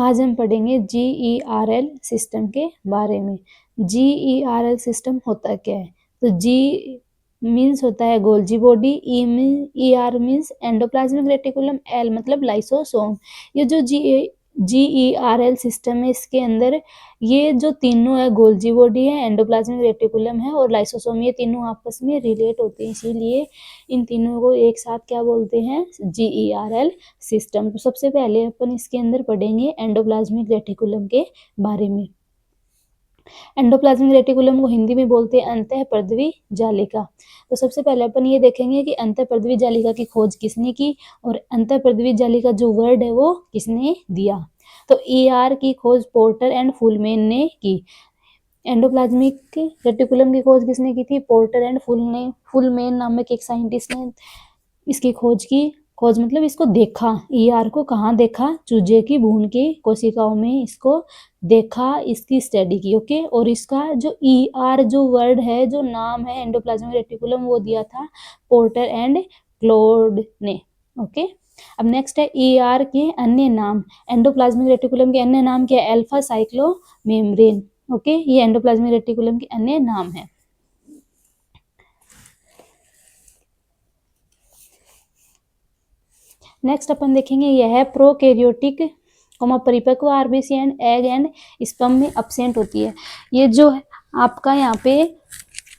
आज हम पढ़ेंगे GERL सिस्टम के बारे में। GERL सिस्टम होता क्या है? तो G मीन्स होता है Golgi body, ER means endoplasmic reticulum, L मतलब लाइसोसोम। ये जो GERL सिस्टम है, इसके अंदर ये जो तीनों है, गोल्जी बॉडी है, एंडोप्लाज्मिक रेटिकुलम है और लाइसोसोम, ये तीनों आपस में रिलेट होते हैं, इसीलिए इन तीनों को एक साथ क्या बोलते हैं? GERL system. तो सबसे पहले अपन इसके अंदर पढ़ेंगे एंडोप्लाज्मिक रेटिकुलम के बारे में। एंडोप्लाज्मिक रेटिकुलम को हिंदी में बोलते हैं अंतःपर्दवी जालिका। तो सबसे पहले अपन ये देखेंगे कि अंतःपर्दवी जालिका की खोज किसने की और अंतःपर्दवी जालिका जो वर्ड है वो किसने दिया। तो ER की खोज पोर्टर एंड फुलमैन ने की। एंडोप्लाज्मिक रेटिकुलम की खोज किसने की थी? पोर्टर एंड फुलमैन नामक एक साइंटिस्ट ने इसकी खोज की। खोज मतलब इसको देखा। ER को कहाँ देखा? चूजे की भ्रूण की कोशिकाओं में इसको देखा, इसकी स्टडी की। ओके, और इसका जो ER जो वर्ड है, जो नाम है एंडोप्लाज्मिक रेटिकुलम, वो दिया था पोर्टर एंड क्लोड ने। ओके, अब नेक्स्ट है ER के अन्य नाम। एंडोप्लाज्मिक रेटिकुलम के अन्य नाम क्या है? अल्फा साइक्लोमेम्ब्रेन। ओके, ये एंडोप्लाज्मिक रेटिकुलम के अन्य नाम है। नेक्स्ट अपन देखेंगे, यह है प्रोकैरियोटिक परिपक्व RBC and egg and sperm में अब्सेंट होती है। ये जो है आपका यहाँ पे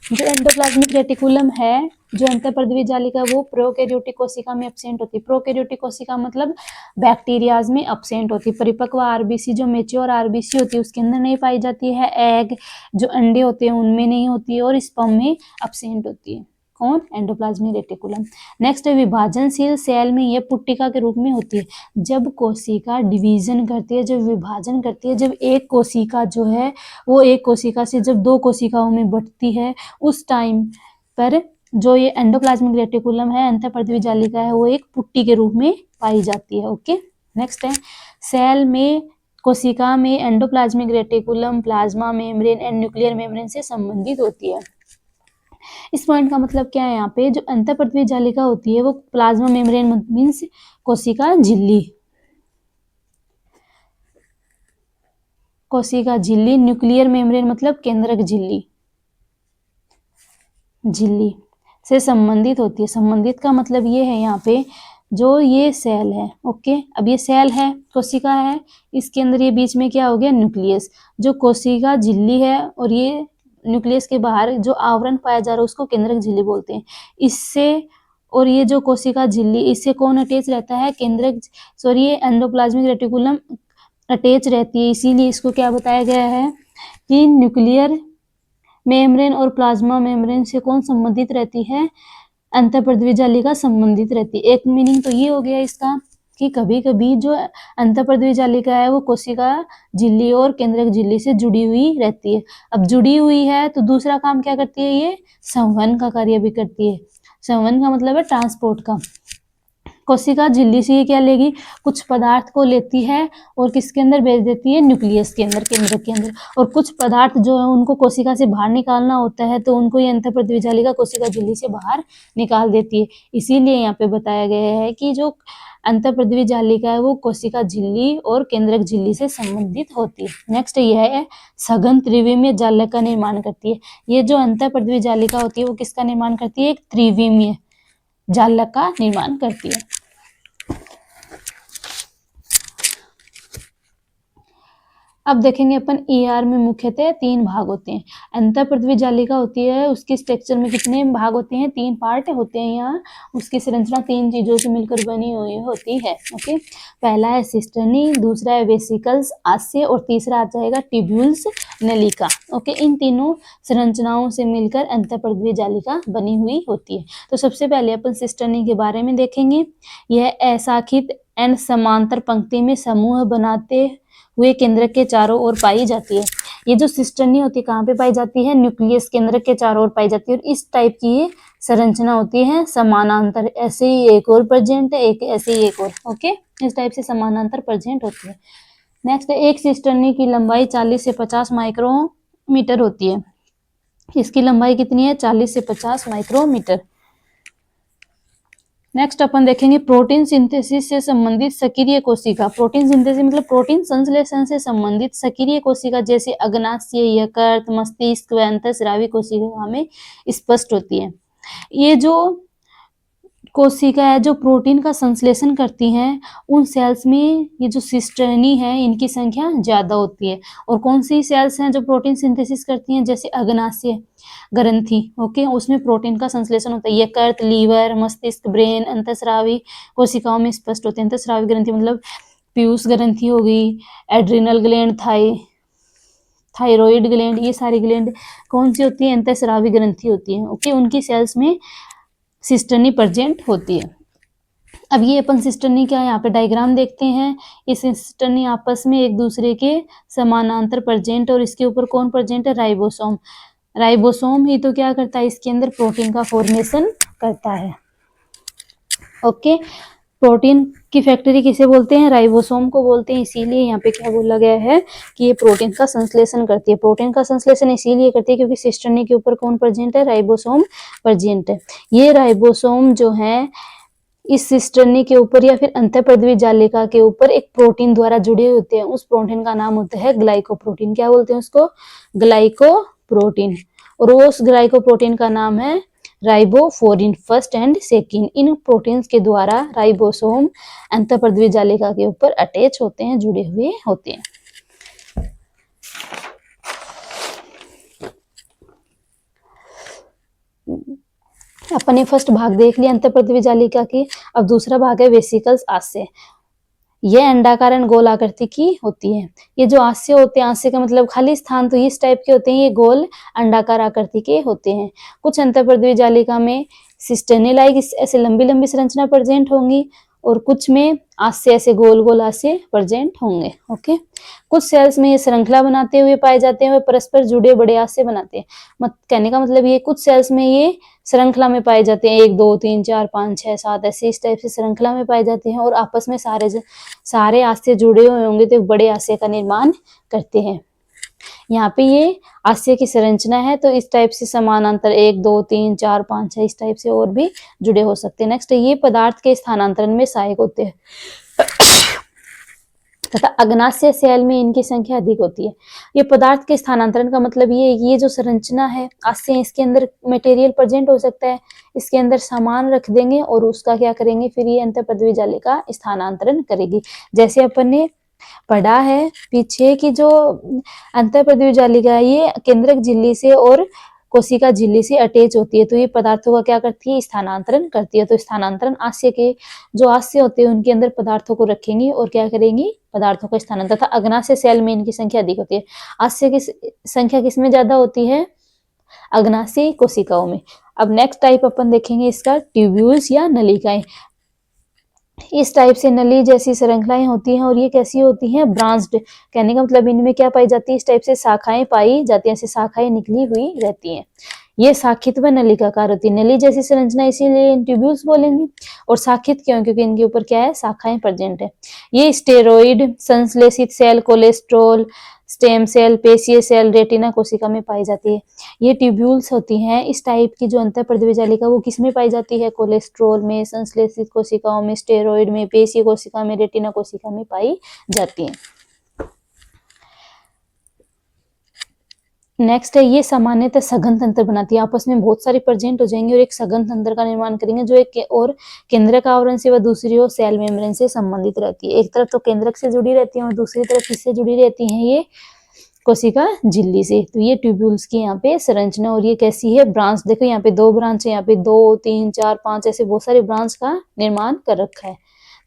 जो एंडोप्लाज्मिक रेटिकुलम है, जो अंतःपर्दवी जालिका, वो प्रोकैरियोटिक कोशिका में अब्सेंट होती है। प्रोकैरियोटिक कोशिका मतलब बैक्टीरियाज में अब्सेंट होती है। परिपक्व आरबीसी जो मेच्योर आरबीसी होती है उसके अंदर नहीं पाई जाती है। एग जो अंडे होते हैं उनमें नहीं होती है और स्पर्म में अब्सेंट होती है। कौन? Endoplasmic reticulum. नेक्स्ट है विभाजनशील सेल में, यह पुट्टिका के रूप में होती है। जब कोशिका डिवीजन करती है, जब विभाजन करती है, जब एक कोशिका जो है वो एक कोशिका से जब दो कोशिकाओं में बढ़ती है, उस टाइम पर जो ये एंडोप्लाज्मिक रेटिकुलम है, अंतःपर्दवी जालिका है, वो एक पुट्टी के रूप में पाई जाती है। ओके, नेक्स्ट है सेल में, कोशिका में endoplasmic reticulum plasma membrane and nuclear membrane से संबंधित होती है। इस पॉइंट का मतलब क्या है? यहाँ पे जो अंतःपर्दवी जालिका होती है वो प्लाज्मा मेम्ब्रेन मीन्स कोशिका झिल्ली, कोशिका झिल्ली, न्यूक्लियर मेम्ब्रेन मतलब केंद्रक झिल्ली, झिल्ली से संबंधित होती है। संबंधित का मतलब ये है यहाँ पे जो ये सेल है। ओके, अब ये सेल है, कोशिका है, इसके अंदर ये बीच में क्या हो गया? न्यूक्लियस। जो कोशिका झिल्ली है और ये न्यूक्लियस के बाहर जो आवरण पाया जा रहा है उसको केंद्रक झिल्ली बोलते हैं। इससे और ये जो कोशिका झिल्ली, इससे कौन अटैच रहता है? ये एंडोप्लाज्मिक रेटिकुलम अटैच रहती है, इसीलिए इसको क्या बताया गया है कि न्यूक्लियर मेम्ब्रेन और प्लाज्मा मेम्ब्रेन से कौन संबंधित रहती है? अंतःपर्दवी जालिका संबंधित रहती है। एक मीनिंग तो ये हो गया इसका कि कभी कभी जो अंतःपर्दवी जालिका है वो कोशिका झिल्ली और केंद्रक झिल्ली से जुड़ी हुई रहती है। अब जुड़ी हुई है तो दूसरा काम क्या करती है? ये संवहन का कार्य भी करती है। संवहन का मतलब है ट्रांसपोर्ट का। कोशिका झिल्ली से ये क्या लेगी? कुछ पदार्थ को लेती है और किसके अंदर भेज देती है? न्यूक्लियस के अंदर, केंद्रक के अंदर। और कुछ पदार्थ जो है उनको कोशिका से बाहर निकालना होता है तो उनको ये अंतःपर्दवी जालिका कोशिका झिल्ली से बाहर निकाल देती है। इसीलिए यहाँ पे बताया गया है कि जो अंतःपर्दवी जालिका है वो कोशिका झिल्ली और केंद्रक झिल्ली से संबंधित होती है। नेक्स्ट यह है सघन त्रिविमीय जालक का निर्माण करती है। ये जो अंतःपर्दवी जालिका होती है वो किसका निर्माण करती है? एक त्रिविमीय जालक का निर्माण करती है। अब देखेंगे अपन ER में मुख्यतः 3 भाग होते हैं। अंतःपर्दवी जालिका होती है, उसके स्ट्रक्चर में कितने भाग होते हैं? 3 पार्ट होते हैं यहाँ। उसकी संरचना 3 चीजों से मिलकर बनी हुई होती है। ओके, पहला है सिस्टर्नी, दूसरा है वेसिकल्स आस्य और तीसरा आ जाएगा ट्यूब्यूल्स नलिका। ओके, इन तीनों संरचनाओं से मिलकर अंतःपर्दवी जालिका बनी हुई होती है। तो सबसे पहले अपन सिस्टर्नी के बारे में देखेंगे। यह अशाखित एंड समांतर पंक्ति में समूह बनाते हुए केंद्रक के चारों ओर पाई जाती है। ये जो सिस्टर्नी होती है कहाँ पे पाई जाती है? न्यूक्लियस केंद्रक के चारों ओर पाई जाती है। और इस टाइप की ये संरचना होती है समानांतर, ऐसे ही एक और प्रेजेंट है, एक ऐसे ही एक और। ओके, इस टाइप से समानांतर प्रेजेंट होती है। नेक्स्ट, एक सिस्टर्नी की लंबाई 40 से 50 माइक्रोमीटर होती है। इसकी लंबाई कितनी है? 40 से 50 माइक्रोमीटर। नेक्स्ट अपन देखेंगे प्रोटीन सिंथेसिस से संबंधित सक्रिय कोशिका। प्रोटीन सिंथेसिस मतलब प्रोटीन संश्लेषण से संबंधित सक्रिय कोशिका जैसे अग्नाशय, यकृत, मस्तिष्क व अंतःस्रावी कोशिका में स्पष्ट होती है। ये जो कोशिका है जो प्रोटीन का संश्लेषण करती हैं, उन सेल्स में ये जो सिस्टर्नी है इनकी संख्या ज्यादा होती है। और कौन सी सेल्स हैं जो प्रोटीन सिंथेसिस करती हैं, जैसे अग्नाशय ग्रंथि, ओके, उसमें प्रोटीन का संश्लेषण होता है। यकृत, लीवर, मस्तिष्क, ब्रेन, अंतःस्रावी कोशिकाओं में स्पष्ट होते हैं। अंतःस्रावी ग्रंथि मतलब पीयूष ग्रंथि हो गई, एड्रिनल ग्लैंड, थायराइड ग्लैंड, ये सारी ग्लैंड कौन सी होती है, अंतःस्रावी ग्रंथि होती है, ओके, उनकी सेल्स में सिस्टर्नी प्रेजेंट होती है। अब ये अपन सिस्टर्नी क्या, यहाँ पे डायग्राम देखते हैं। ये सिस्टर्नी आपस में एक दूसरे के समानांतर प्रेजेंट, और इसके ऊपर कौन प्रेजेंट है, राइबोसोम। राइबोसोम ही तो क्या करता है, इसके अंदर प्रोटीन का फॉर्मेशन करता है, ओके। प्रोटीन की फैक्ट्री किसे बोलते हैं, राइबोसोम को बोलते हैं। इसीलिए यहाँ पे क्या बोला गया है कि ये प्रोटीन का संश्लेषण करती है। प्रोटीन का संश्लेषण इसीलिए करती है क्योंकि सिस्टर्नी के ऊपर कौन प्रेजेंट है, राइबोसोम प्रेजेंट है। ये राइबोसोम जो है इस सिस्टर्नी के ऊपर या फिर अंतःपृथ्वी जालिका के ऊपर एक प्रोटीन द्वारा जुड़े होते हैं। उस प्रोटीन का नाम होता है ग्लाइकोप्रोटीन। क्या बोलते हैं उसको, ग्लाइकोप्रोटीन। और उस ग्लाइकोप्रोटीन का नाम है ribophorin, first and second. In proteins के द्वारा राइबोसोम अंतःपृथ्वी जालिका के ऊपर अटैच होते हैं, जुड़े हुए होते हैं। अपन ने फर्स्ट भाग देख लिया अंतःपृथ्वी जालिका की। अब दूसरा भाग है वेसिकल्स, आस्य। ये अंडाकार एंड गोल आकृति की होती है। ये जो आस्य होते हैं, आस्य का मतलब खाली स्थान, तो इस टाइप के होते हैं। ये गोल अंडाकार आकृति के होते हैं। कुछ अंतःपृथ्वी जालिका में सिस्टर्नी लाइक ऐसे लंबी लंबी संरचना प्रेजेंट होंगी, और कुछ में आस्य ऐसे गोल गोल आस्य प्रेजेंट होंगे, ओके। कुछ सेल्स में ये श्रृंखला बनाते हुए पाए जाते हैं, वे परस्पर जुड़े बड़े आस्य बनाते हैं। कहने का मतलब ये कुछ सेल्स में ये श्रृंखला में पाए जाते हैं, 1 2 3 4 5 6 7 ऐसे इस टाइप से श्रृंखला में पाए जाते हैं, और आपस में सारे आस्य जुड़े हुए होंगे तो एक बड़े आस्य का निर्माण करते हैं। यहाँ पे ये आस्य की संरचना है, तो इस टाइप से समानांतर 1 2 3 4 5 6 इस टाइप से और भी जुड़े हो सकते हैं। नेक्स्ट, ये पदार्थ के स्थानांतरण में सहायक होते हैं तथा अग्नाशय सेल में इनकी संख्या अधिक होती है। ये पदार्थ के स्थानांतरण का मतलब ये जो संरचना है आस्य, इसके अंदर मटेरियल प्रेजेंट हो सकता है, इसके अंदर सामान रख देंगे और उसका क्या करेंगे, फिर ये अंतःपृथ्वी जालिका स्थानांतरण करेगी। जैसे अपन ने पढ़ा है पीछे की जो अंतःपृथ्वी जालिका है, ये केंद्रक झिल्ली से और कोशिका झिल्ली से अटैच होती है, तो ये पदार्थों का क्या करती है, स्थानांतरण करती है। तो स्थानांतरण आस्य के जो आस्य होते हैं उनके अंदर पदार्थों को रखेंगी और क्या करेंगी, पदार्थों का स्थानांतरण। तथा अग्नाशय सेल में इनकी संख्या अधिक होती है। आस्य की संख्या किसमें ज्यादा होती है, अग्नाशय कोशिकाओं में। अब नेक्स्ट टाइप अपन देखेंगे इसका, ट्यूब्यूल्स या नलिकाएं। इस टाइप से नली जैसी श्रृंखलाएं होती हैं, और ये कैसी होती हैं, ब्रांच्ड। कहने का मतलब इनमें क्या पाई जाती है, इस टाइप से शाखाएं पाई जाती हैं, ऐसे शाखाएं निकली हुई रहती हैं। ये शाखित व नलिकाकार होती है। नली जैसी संरचना इसीलिए ट्यूब्यूल्स बोलेंगे। और शाखित क्यों, क्योंकि इनके ऊपर क्या है, शाखाएं प्रेजेंट है। ये स्टेरॉइड संश्लेषित सेल, कोलेस्ट्रॉल, स्टेम सेल, पेशीय सेल, रेटिना कोशिका में पाई जाती है। ये ट्यूब्यूल्स होती हैं इस टाइप की जो अंतःपृथ्वी जालिका, वो किस में पाई जाती है, कोलेस्ट्रॉल में, संश्लेषित कोशिकाओं में, स्टेरॉइड में, पेशीय कोशिका में, रेटिना कोशिका में पाई जाती है। नेक्स्ट है, ये सामान्यतः सघन तंत्र बनाती है। आपस में बहुत सारी प्रेजेंट हो जाएंगे और एक सघन तंत्र का निर्माण करेंगे, जो एक और केंद्रक आवरण से व दूसरी ओर सेल मेम्ब्रेन से संबंधित रहती है। एक तरफ तो केंद्रक से जुड़ी रहती है और दूसरी तरफ किससे जुड़ी रहती है, ये कोशिका झिल्ली से। तो ये ट्यूब्यूल्स की यहाँ पे संरचना, और ये कैसी है, ब्रांच। देखो यहाँ पे 2 ब्रांच है, यहाँ पे 2 3 4 5 ऐसे बहुत सारे ब्रांच का निर्माण कर रखा है।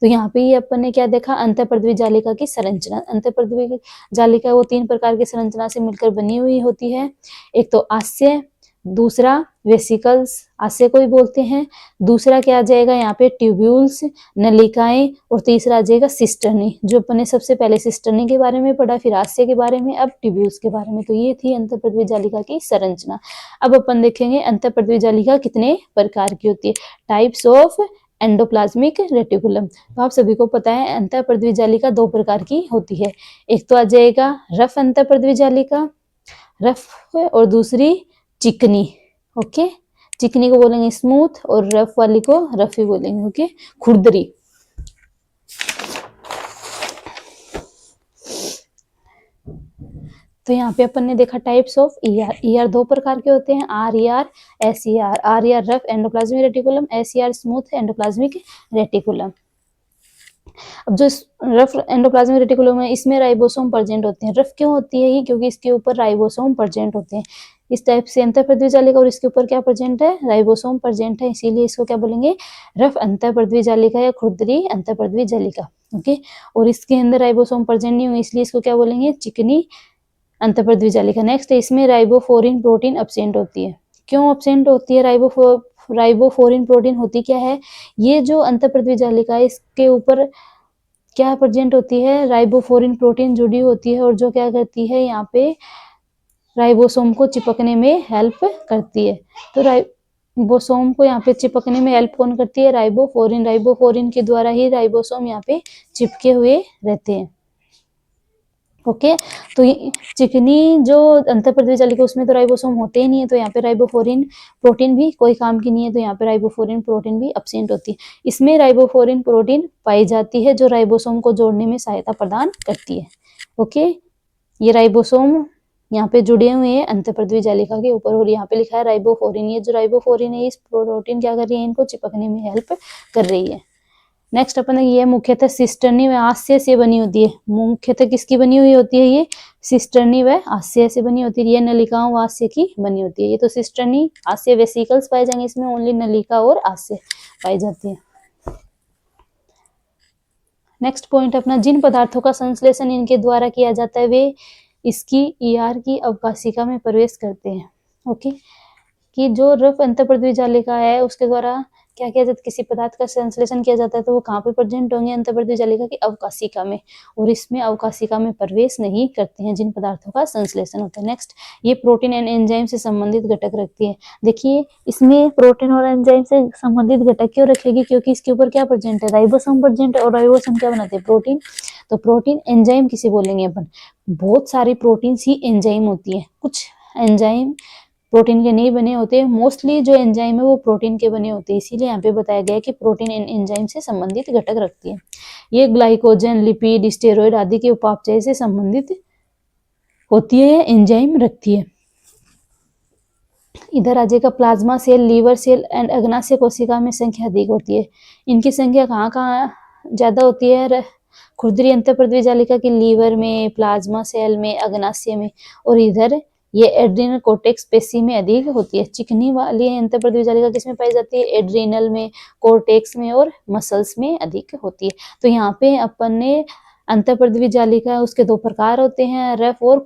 तो यहाँ पे ये अपन ने क्या देखा, अंतःपृथ्वी जालिका की संरचना। अंतःपृथ्वी जालिका वो 3 प्रकार की संरचना से मिलकर बनी हुई होती है। एक तो आस्य, दूसरा वेसिकल्स, आस्य को भी बोलते हैं, दूसरा क्या आ जाएगा यहाँ पे, ट्यूब्यूल्स, नलिकाएं, और तीसरा आ जाएगा सिस्टर्नी। जो अपन ने सबसे पहले सिस्टर्नी के बारे में पढ़ा, फिर आस्य के बारे में, अब ट्यूब्यूल्स के बारे में। तो ये थी अंतःपृथ्वी जालिका की संरचना। अब अपन देखेंगे अंतःपृथ्वी जालिका कितने प्रकार की होती है, टाइप्स ऑफ एंडोप्लाज्मिक रेटिकुलम। तो आप सभी को पता है अंतःपृथ्वी जालिका 2 प्रकार की होती है। एक तो आ जाएगा रफ अंतःपृथ्वी जालिका, रफ, और दूसरी चिकनी, ओके, चिकनी को बोलेंगे स्मूथ और रफ वाली को रफी बोलेंगे। ओके, खुरदरी। तो यहाँ पे अपन ने देखा टाइप्स ऑफ ईआर। ईआर दो प्रकार के होते हैं, R E R, S E R. R E R rough endoplasmic reticulum, S E R smooth endoplasmic reticulum. अब जो रफ एंडोप्लाज्मिक रेटिकुलम है इसमें राइबोसोम प्रेजेंट होते हैं। रफ क्यों होती है ये? क्योंकि इसके ऊपर राइबोसोम प्रेजेंट होते हैं। इस टाइप से अंतःपृथ्वी जालिका, और इसके ऊपर क्या प्रेजेंट है? राइबोसोम प्रेजेंट है, इसीलिए इसको क्या बोलेंगे? रफ अंतःपृथ्वी जालिका या खुरदरी अंतःपृथ्वी जालिका। ओके, और इसके अंदर राइबोसोम प्रेजेंट नहीं हुई इसलिए इसको क्या बोलेंगे? चिकनी अंतःपृथ्वी जालिका। नेक्स्ट है, इसमें राइबोफोरिन प्रोटीन एब्सेंट होती है। क्यों एब्सेंट होती है? राइबोफोरिन प्रोटीन होती क्या है? ये जो अंतःपृथ्वी जालिका है इसके ऊपर क्या प्रेजेंट होती है? राइबोफोरिन प्रोटीन जुड़ी होती है, और जो क्या करती है यहाँ पे राइबोसोम को चिपकने में हेल्प करती है। तो राइबोसोम को यहाँ पे चिपकने में हेल्प कौन करती है? राइबोफोरिन। राइबोफोरिन के द्वारा ही राइबोसोम यहाँ पे चिपके हुए रहते हैं। ओके, तो ये चिकनी जो अंतःपृथ्वी जालिका उसमें तो राइबोसोम होते ही नहीं है, तो यहाँ पे राइबोफोरिन प्रोटीन भी कोई काम की नहीं है, तो यहाँ पे राइबोफोरिन प्रोटीन भी एब्सेंट होती है। इसमें राइबोफोरिन प्रोटीन पाई जाती है जो राइबोसोम को जोड़ने में सहायता प्रदान करती है। ओके, ये राइबोसोम यहाँ पे जुड़े हुए हैं अंतःपृथ्वी जालिका के ऊपर, और यहाँ पे लिखा है राइबोफोरिन। ये जो राइबोफोरिन है इस प्रोटीन क्या कर रही है? इनको चिपकने में हेल्प कर रही है। नेक्स्ट अपन ये मुख्यतः सिस्टर्नी व आस्य से बनी होती है। मुख्यतः किसकी बनी हुई होती है? ये सिस्टर्नी व आस्य से बनी होती है। ये नलिकाओं व आस्य की बनी होती है। ये तो सिस्टर्नी आस्य वेसिकल्स पाए जाएंगे, इसमें ओनली नलिका और आस्य पाई जाती है। नेक्स्ट पॉइंट अपना, जिन पदार्थों का संश्लेषण इनके द्वारा किया जाता है वे इसकी ईआर की अवकाशिका में प्रवेश करते हैं। ओके, कि जो रफ अंतःपृथ्वी जालिका है उसके द्वारा क्या किया जाता है? किसी पदार्थ का संश्लेषण किया जाता है तो वो कहाँ पे प्रेजेंट होंगे? अंतःपृथ्वी जालिका की अवकाशिका में, और इसमें अवकाशिका में प्रवेश नहीं करते हैं जिन पदार्थों का संश्लेषण होता है। नेक्स्ट, ये प्रोटीन एंड एंजाइम से संबंधित घटक रखती है। देखिए इसमें प्रोटीन और एंजाइम से संबंधित घटक क्यों रखेगी? क्योंकि इसके ऊपर क्या प्रेजेंट है? राइबोसोम प्रेजेंट है, और राइबोसोम क्या बनाते हैं? प्रोटीन। तो प्रोटीन एंजाइम किसे बोलेंगे अपन? बहुत सारी प्रोटीन ही एंजाइम होती है, कुछ एंजाइम प्रोटीन के नहीं बने होते। मोस्टली जो एंजाइम है वो प्रोटीन के बने होते हैं, इसीलिए यहाँ पे बताया गया है कि प्रोटीन एंजाइम से संबंधित घटक रखती है। ये ग्लाइकोजन, लिपिड, स्टेरॉइड आदि के उपापचय से संबंधित होती है, एंजाइम रखती है। इधर आ जाएगा plasma cell, liver cell and अग्नाशय कोशिका में संख्या अधिक होती है। इनकी संख्या कहाँ कहाँ ज्यादा होती है? खुरदरी अंतःपृथ्वी जालिका की लीवर में, प्लाज्मा सेल में, अग्नाशय में, और इधर ये एड्रिनल कोर्टेक्स पेशी में अधिक होती है। चिकनी वाली अंतःपृथ्वी जालिका किसमें पाई जाती है? एड्रिनल में, कोर्टेक्स में और मसल्स में अधिक होती है। तो यहाँ पे अपन ने अंतःपृथ्वी जालिका उसके दो प्रकार होते हैं, रफ और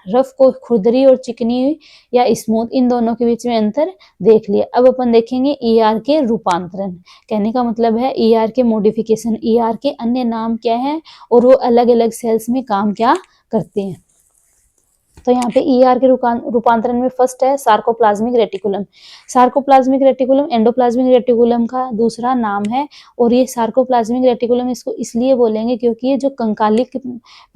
रफ को खुरदरी और चिकनी या स्मूथ, इन दोनों के बीच में अंतर देख लिया। अब अपन देखेंगे ईआर के रूपांतरण। कहने का मतलब है ईआर के मॉडिफिकेशन, ईआर के अन्य नाम क्या है और वो अलग अलग सेल्स में काम क्या करते हैं। तो यहाँ पे ईआर के रूपांतरण में फर्स्ट है sarcoplasmic reticulum. Sarcoplasmic reticulum endoplasmic reticulum का दूसरा नाम है, और ये सार्कोप्लाज्मिक रेटिकुलम इसको इसलिए बोलेंगे क्योंकि ये जो कंकालिक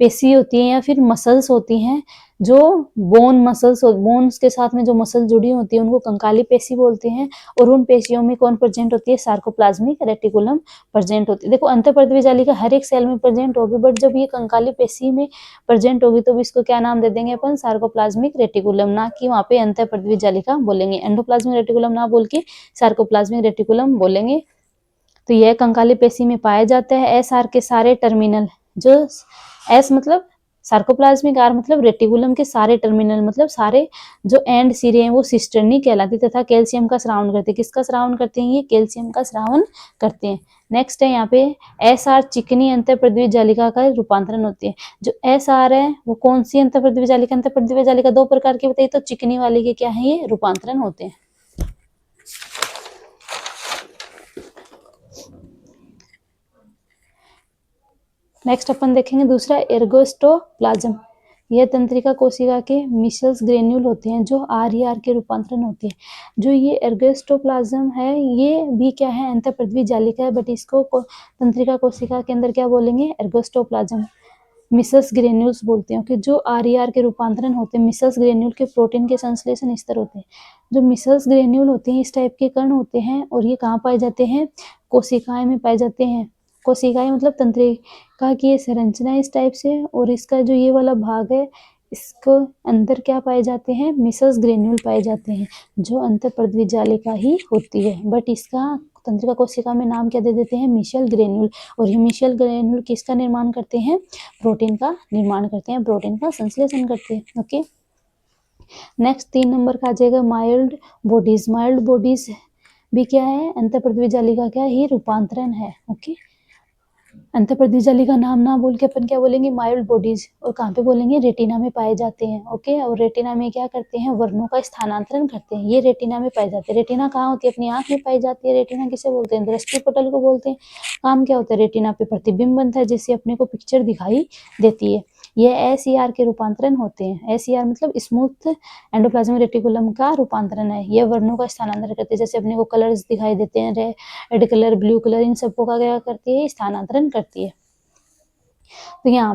पेशी होती है या फिर मसल्स होती हैं, जो बोन्स के साथ में जो मसल जुड़ी होती है उनको कंकाली पेशी बोलते हैं, और उन पेशियों में कौन प्रेजेंट होती है? सार्कोप्लाज्मिक रेटिकुलम प्रेजेंट होती है। देखो अंतःपृथ्वी जालिका हर एक सेल में प्रेजेंट होगी, बट जब ये कंकाली पेशी में प्रेजेंट होगी तो इसको क्या नाम दे देंगे अपन? सार्कोप्लाज्मिक रेटिकुलम, ना कि वहाँ पे अंतःपृथ्वी जालिका बोलेंगे। एंडोप्लाज्मिक रेटिकुलम ना बोल के सार्कोप्लाज्मिक रेटिकुलम बोलेंगे। तो यह कंकाली पेशी में पाया जाता है। एस आर के सारे टर्मिनल, जो एस मतलब सार्कोप्लाज्मिक, आर मतलब रेटिकुलम के सारे टर्मिनल मतलब सारे जो एंड सिरे हैं वो सिस्टर्नी कहलाती तथा कैल्शियम का स्रावन करते हैं। किसका स्रावन करते हैं? ये कैल्शियम का स्रावन करते हैं। नेक्स्ट है यहाँ पे एस आर चिकनी अंतःपृथ्वी जालिका का रूपांतरण होती है। जो एस आर है वो कौन सी अंतःपृथ्वी जालिका? अंतःपृथ्वी जालिका दो प्रकार की बताइए, तो चिकनी वाली के क्या है? ये रूपांतरण होते हैं। नेक्स्ट अपन देखेंगे दूसरा एर्गोस्टोप्लाज्म। यह तंत्रिका कोशिका के मिशल्स ग्रेन्यूल होते हैं जो आर के रूपांतरण होते हैं। जो ये एर्गोस्टोप्लाज्म है ये भी क्या है? अंतःपृथ्वी जालिका है, बट इसको तंत्रिका कोशिका के अंदर क्या बोलेंगे? एर्गोस्टोप्लाज्म। मिसल्स ग्रेन्यूल्स बोलते हैं। कि जो RER के रूपांतरण होते हैं मिसल्स ग्रेन्यूल के प्रोटीन के संश्लेषण इस तरह होते हैं। जो मिसल्स ग्रेन्यूल होते हैं इस टाइप के कण होते हैं और ये कहाँ पाए जाते हैं, कोशिकाएं में पाए जाते हैं। कोशिकाएं मतलब तंत्रिका की ये संरचना इस टाइप से, और इसका जो ये वाला भाग है इसको अंदर क्या पाए जाते हैं, मिसल्स ग्रेन्यूल पाए जाते हैं, जो अंतःपृथ्वी जालिका ही होती है। बट इसका तंत्रिका कोशिका में नाम क्या दे देते हैं, मिशेल ग्रेन्यूल। और ये मिशेल ग्रेन्यूल किसका निर्माण करते हैं, प्रोटीन का निर्माण करते हैं, प्रोटीन का संश्लेषण करते हैं। ओके, नेक्स्ट 3 नंबर का आ जाएगा माइल्ड बॉडीज। माइल्ड बॉडीज भी क्या है, अंतःपृथ्वी जालिका क्या ही रूपांतरण है। ओके, अंतःपृथ्वी जालिका नाम ना बोल के अपन क्या बोलेंगे, माइल्ड बॉडीज। और कहाँ पे बोलेंगे, रेटिना में पाए जाते हैं। ओके, और रेटिना में क्या करते हैं, वर्णों का स्थानांतरण करते हैं। ये रेटिना में पाए जाते हैं। रेटिना कहाँ होती है, अपनी आंख में पाई जाती है। रेटिना किसे बोलते हैं, दृष्टि पटल को बोलते हैं। काम क्या होता है, रेटिना पे प्रतिबिंब बनता है जिससे अपने को पिक्चर दिखाई देती है। ये SER के रूपांतरण होते हैं। SER मतलब स्मूथ एंडोप्लाज्मिक रेटिकुलम का रूपांतरण है। ये वर्णों का स्थानांतरण करते हैं, जैसे अपने को कलर्स दिखाई देते हैं, रेड कलर, ब्लू कलर, इन सबको का क्या करती है, स्थानांतरण करती है। तो यहाँ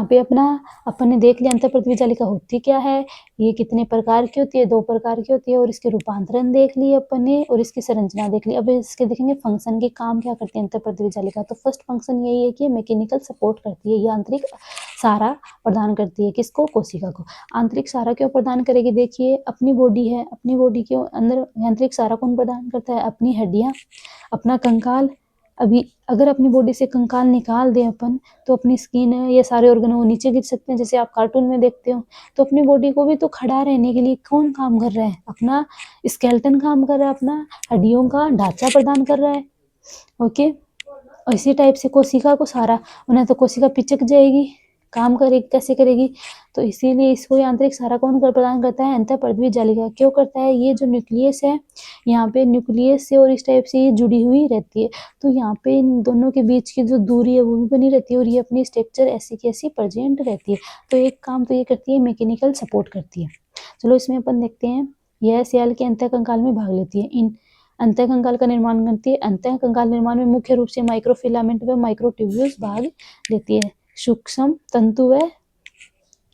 पे अपना अपन ने देख लिया अंतःपृथ्वी जालिका होती क्या है, ये कितने प्रकार की होती है, 2 प्रकार की होती है, और इसके रूपांतरण देख लिए अपन ने, और इसकी संरचना देख ली। अब इसके देखेंगे फंक्शन के काम क्या करते हैं अंतःपृथ्वी जालिका। तो फर्स्ट फंक्शन यही है कि मैकेनिकल सपोर्ट करती है, ये आंतरिक सहारा प्रदान करती है। किसको, कोशिका को। आंतरिक सहारा क्यों प्रदान करेगी, देखिए अपनी बॉडी है, अपनी बॉडी के अंदर आंतरिक सहारा कौन प्रदान करता है, अपनी हड्डियां, अपना कंकाल। अभी अगर अपनी बॉडी से कंकाल निकाल दें अपन, तो अपनी स्किन है, ये सारे ऑर्गन वो नीचे गिर सकते हैं, जैसे आप कार्टून में देखते हो। तो अपनी बॉडी को भी तो खड़ा रहने के लिए कौन काम कर रहा है, अपना स्केलेटन काम कर रहा है, अपना हड्डियों का ढांचा प्रदान कर रहा है। ओके, इसी टाइप से कोशिका को सारा, उन्हें तो कोशिका पिचक जाएगी, काम करेगी, कैसे करेगी। तो इसीलिए इसको आंतरिक सहारा कौन प्रदान करता है, अंतःपृथ्वी जालिका। क्यों करता है, ये जो न्यूक्लियस है, यहाँ पे न्यूक्लियस से और इस टाइप से ये जुड़ी हुई रहती है। तो यहाँ पे इन दोनों के बीच की जो दूरी है वो भी बनी रहती है, और ये अपनी स्ट्रक्चर ऐसी की ऐसी प्रेजेंट रहती है। तो एक काम तो ये करती है, मैकेनिकल सपोर्ट करती है। चलो इसमें अपन देखते हैं, यह सेल के अंतःकंकाल में भाग लेती है। इन अंतःकंकाल का निर्माण करती है। अंतःकंकाल निर्माण में मुख्य रूप से माइक्रोफिलामेंट व माइक्रोट्यूब्यूल्स भाग लेती है। सूक्ष्म तंतु व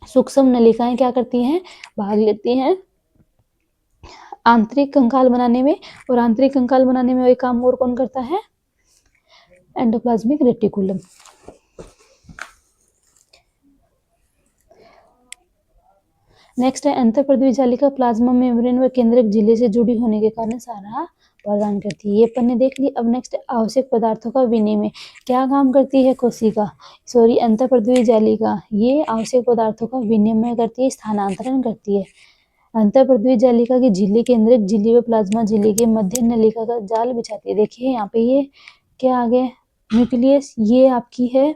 सूक्ष्म नलिकाएं क्या करती हैं, भाग लेती हैं आंतरिक कंकाल बनाने में। और आंतरिक कंकाल बनाने में एक काम और कौन करता है, एंडोप्लाज्मिक रेटिकुलम। नेक्स्ट है अंतःपृथ्वी जालिका प्लाज्मा मेम्ब्रेन व केंद्रक झिल्ली से जुड़ी होने के कारण सहारा प्रदान करती है। ये अपन ने देख ली। अब नेक्स्ट आवश्यक पदार्थों का विनिमय। क्या काम करती है कोशिका, सॉरी अंतःपृथ्वी जालिका, ये आवश्यक पदार्थों का विनिमय करती है, स्थानांतरण करती है। अंतःपृथ्वी जालिका की झिल्ली केंद्रक झिल्ली व प्लाज्मा झिल्ली के मध्य नलिका का जाल बिछाती है। देखिए यहाँ पे ये क्या आ गया, न्यूक्लियस, ये आपकी है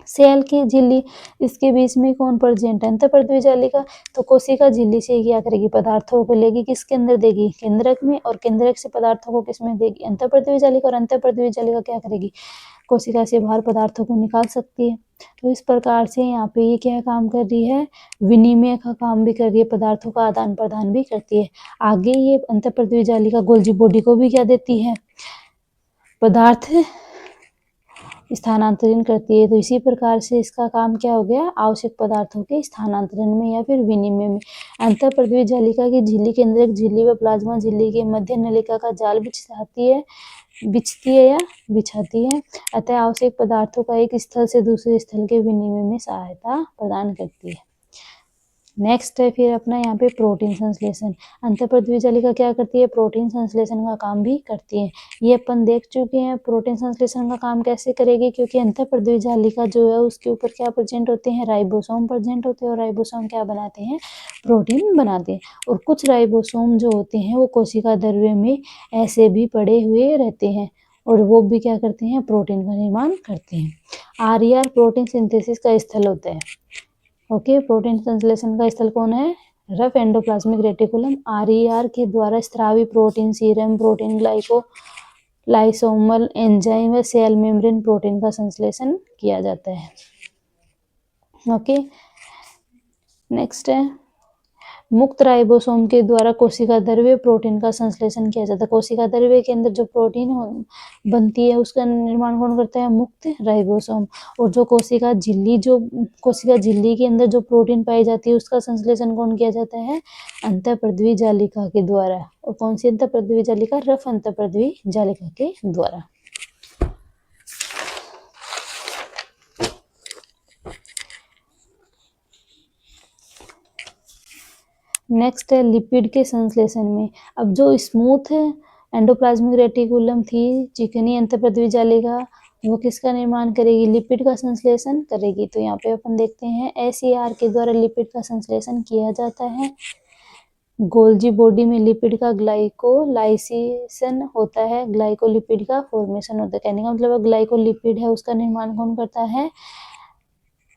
सेल की झिल्ली, इसके बीच में कौन प्रेजेंट है, अंतःपृथ्वी जालिका। तो कोशिका झिल्ली से क्या करेगी, पदार्थों को लेगी, किसके अंदर देगी, केंद्रक में, और केंद्रक से पदार्थों को किसमें देगी, अंतःपृथ्वी जालिका। और अंतःपृथ्वी जालिका क्या करेगी, कोशिका से बाहर पदार्थों को निकाल सकती है। तो इस प्रकार से यहाँ पे ये क्या काम कर रही है, विनिमय का काम भी कर रही है, पदार्थों का आदान प्रदान भी करती है। आगे ये अंतःपृथ्वी जालिका गोल्जी बॉडी को भी क्या देती है, पदार्थ स्थानांतरण करती है। तो इसी प्रकार से इसका काम क्या हो गया, आवश्यक पदार्थों के स्थानांतरण में या फिर विनिमय में। अंतःपृथ्वी जालिका की झिल्ली केंद्रक झिल्ली व प्लाज्मा झिल्ली के मध्य नलिका का जाल बिछती है या बिछाती है, अतः आवश्यक पदार्थों का एक स्थल से दूसरे स्थल के विनिमय में सहायता प्रदान करती है। नेक्स्ट है फिर अपना यहाँ पे प्रोटीन संश्लेषण। अंतःपृथ्वी जालिका क्या करती है, प्रोटीन संश्लेषण का काम भी करती है। ये अपन देख चुके हैं प्रोटीन संश्लेषण का काम कैसे करेगी, क्योंकि अंतःपृथ्वी जालिका जो है उसके ऊपर क्या प्रेजेंट होते हैं, राइबोसोम प्रेजेंट होते हैं, और राइबोसोम क्या बनाते हैं, प्रोटीन बनाते हैं। और कुछ राइबोसोम जो होते हैं वो कोशिका द्रव्य में ऐसे भी पड़े हुए रहते हैं, और वो भी क्या करते हैं, प्रोटीन का निर्माण करते हैं। RER प्रोटीन सिंथेसिस का स्थल होता है। ओके, प्रोटीन संश्लेषण का स्थल कौन है, रफ एंडोप्लाज्मिक रेटिकुलम। RER के द्वारा स्रावी प्रोटीन, सीरम प्रोटीन, लाइसोमल एंजाइम व सेल मेम्ब्रेन प्रोटीन का संश्लेषण किया जाता है। ओके, नेक्स्ट है मुक्त राइबोसोम के द्वारा कोशिका द्रव्य प्रोटीन का संश्लेषण किया जाता है। कोशिका द्रव्य के अंदर जो प्रोटीन बनती है उसका निर्माण कौन करता है? मुक्त राइबोसोम। और जो कोशिका झिल्ली के अंदर जो प्रोटीन पाई जाती है उसका संश्लेषण कौन किया जाता है? अंतःप्रद्वी जालिका के द्वारा। और कौन सी अंतःप्रद्वी जालिका? रफ अंतःप्रद्वी जालिका के द्वारा। नेक्स्ट है लिपिड के संश्लेषण में। अब जो स्मूथ एंडोप्लाज्मिक रेटिकुलम थी, चिकनी अंतःप्रद्वी जालिका, वो किसका निर्माण करेगी? लिपिड का संश्लेषण करेगी। तो यहाँ पे अपन देखते हैं SER के द्वारा लिपिड का संश्लेषण किया जाता है। गोल्जी बॉडी में लिपिड का ग्लाइकोलाइसिस होता है, ग्लाइकोलिपिड का फॉर्मेशन होता है। कहने का मतलब ग्लाइकोलिपिड है उसका निर्माण कौन करता है?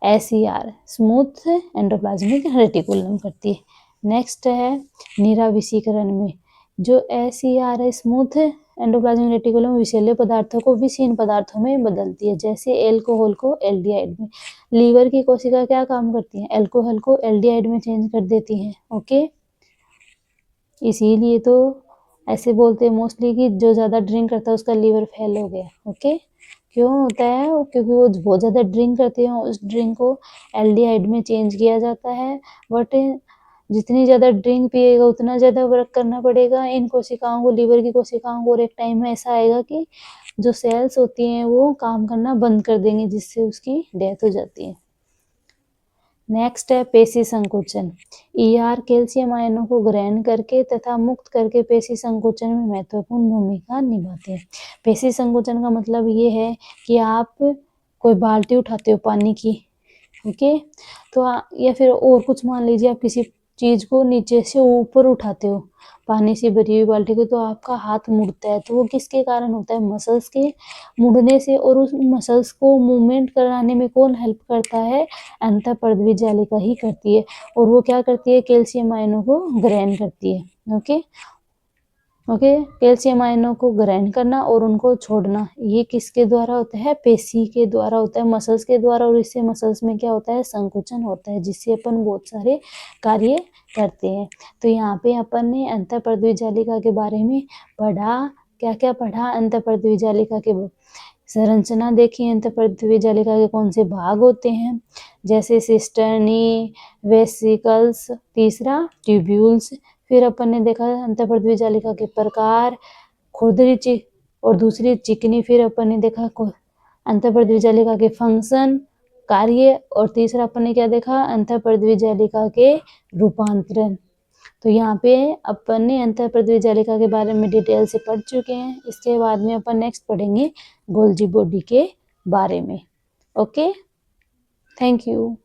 SER, स्मूथ एंडोप्लाज्मिक रेटिकुलम करती है। नेक्स्ट है निराविषीकरण में। जो SER है, स्मूथ एंडोप्लाज्मिक रेटिकुलम, विषैले पदार्थों को विषहीन पदार्थों में बदलती है, जैसे एल्कोहल को एल्डिहाइड में। लीवर की कोशिका क्या काम करती है? एल्कोहल को एल्डिहाइड में चेंज कर देती है। ओके, इसीलिए तो ऐसे बोलते हैं मोस्टली कि जो ज़्यादा ड्रिंक करता है उसका लीवर फेल हो गया। ओके, क्यों होता है? क्योंकि वो बहुत ज़्यादा ड्रिंक करते हैं, उस ड्रिंक को एल्डिहाइड में चेंज किया जाता है। बट जितनी ज़्यादा ड्रिंक पिएगा उतना ज़्यादा वर्क करना पड़ेगा इन कोशिकाओं को, लीवर की कोशिकाओं को। और एक टाइम में ऐसा आएगा कि जो सेल्स होती हैं वो काम करना बंद कर देंगी, जिससे उसकी डेथ हो जाती है। नेक्स्ट है पेशी संकोचन। ER कैल्शियम आयनों को ग्रहण करके तथा मुक्त करके पेशी संकोचन में महत्वपूर्ण भूमिका निभाते हैं। पेशी संकोचन का मतलब ये है कि आप कोई बाल्टी उठाते हो पानी की, ओके, तो या फिर और कुछ मान लीजिए आप किसी चीज को नीचे से ऊपर उठाते हो, पानी से भरी हुई बाल्टी को, तो आपका हाथ मुड़ता है। तो वो किसके कारण होता है? मसल्स के मुड़ने से। और उस मसल्स को मूवमेंट कराने में कौन हेल्प करता है? अंतःप्रद्वी जालिका ही करती है। और वो क्या करती है? कैल्शियम आयनों को ग्रहण करती है। ओके, कैल्शियम आयनों को ग्रहण करना और उनको छोड़ना, ये किसके द्वारा होता है? पेशी के द्वारा होता है, मसल्स के द्वारा। और इससे मसल्स में क्या होता है? संकुचन होता है, जिससे अपन बहुत सारे कार्य करते हैं। तो यहाँ पे अपन ने अंतःप्रद्वी जालिका के बारे में पढ़ा। क्या क्या पढ़ा? अंतःप्रद्वी जालिका के संरचना देखी, अंतःप्रद्वी जालिका के कौन से भाग होते हैं, जैसे सिस्टर्नी, वेसिकल्स, तीसरा ट्यूब्यूल्स। फिर अपन ने देखा अंतःप्रद्वी जालिका के प्रकार, खुरदरी और दूसरी चिकनी। फिर अपन ने देखा अंतःप्रद्वी जालिका के फंक्शन, कार्य। और तीसरा अपन ने क्या देखा? अंतःप्रद्वी जालिका के रूपांतरण। तो यहाँ पे अपन ने अंतःप्रद्वी जालिका के बारे में डिटेल से पढ़ चुके हैं। इसके बाद में अपन नेक्स्ट पढ़ेंगे गोल्जी बॉडी के बारे में। Okay, thank you.